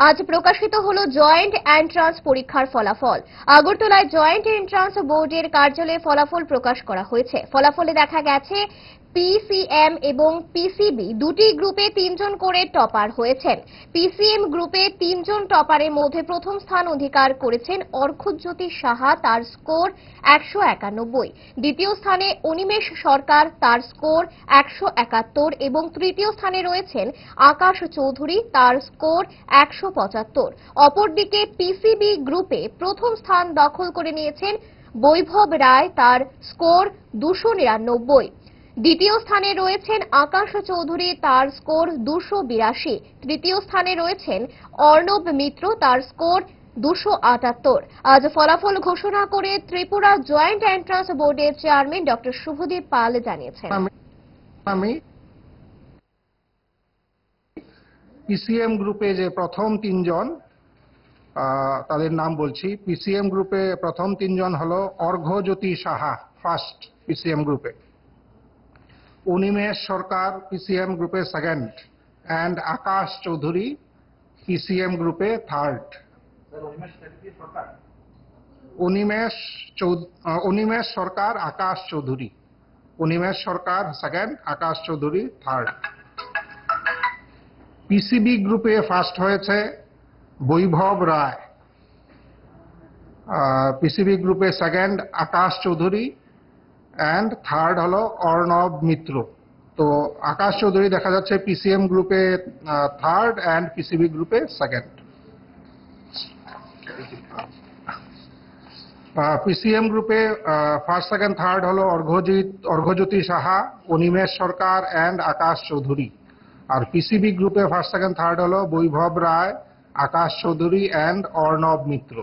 আজ প্রকাশিত হলো জয়েন্ট এন্ট্রান্স পরীক্ষার ফলাফল। আগরতলায় জয়েন্ট এন্ট্রান্স বোর্ডের কার্যালয়ে ফলাফল প্রকাশ করা হয়েছে। ফলাফলে দেখা গেছে পিসিএম এবং পিসিবি দুটি গ্রুপে 3 জন করে টপার হয়েছেন। পিসিএম গ্রুপে 3 জন টপারের মধ্যে প্রথম স্থান অধিকার করেছেন অর্ঘ্যজ্যোতি সাহা, তার স্কোর 191। দ্বিতীয় স্থানে অনিমেষ সরকার, তার স্কোর 171 এবং তৃতীয় স্থানে রয়েছেন আকাশ চৌধুরী, তার স্কোর 175। অপরদিকে পিসিবি গ্রুপে প্রথম স্থান দখল করে নিয়েছেন বৈভব রায়, তার স্কোর 299। দ্বিতীয় স্থানে রয়েছেন আকাশ চৌধুরী, তার স্কোর 282। তৃতীয় স্থানে রয়েছেন অর্ণব মিত্র, তার স্কোর 278। আজ ফলাফল ঘোষণা করে ত্রিপুরা জয়েন্ট এন্ট্রান্স বোর্ডের চেয়ারম্যান ডক্টর শুভদীপ পাল জানিয়েছেন, আমি পিসিএম গ্রুপে যে প্রথম 3 জন তাদের নাম বলছি। পিসিএম গ্রুপে প্রথম 3 জন হলো অর্ঘ্যজ্যোতি সাহা, ফার্স্ট পিসিএম গ্রুপে, অনিমেষ সরকার পিসিএম গ্রুপে second, and Akash Chowdhury PCM গ্রুপে থার্ড। অনিমেষ সরকার, আকাশ চৌধুরী, অনিমেষ সরকার second, Akash Chowdhury third. PCB গ্রুপে ফার্স্ট হয়েছে বৈভব রায়, পিসিবি গ্রুপে second Akash Chowdhury, and third হলো অর্ণব মিত্র। তো আকাশ চৌধুরী দেখা যাচ্ছে পিসিএম গ্রুপে থার্ড অ্যান্ড পিসিবি গ্রুপে সেকেন্ড। পিসিএম গ্রুপে ফার্স্ট সেকেন্ড থার্ড হলো অর্ঘ্যজ্যোতি সাহা, অনিমেষ সরকার অ্যান্ড আকাশ চৌধুরী। আর পিসিবি গ্রুপে ফার্স্ট সেকেন্ড থার্ড হলো বৈভব রায়, আকাশ চৌধুরী অ্যান্ড অর্ণব মিত্র।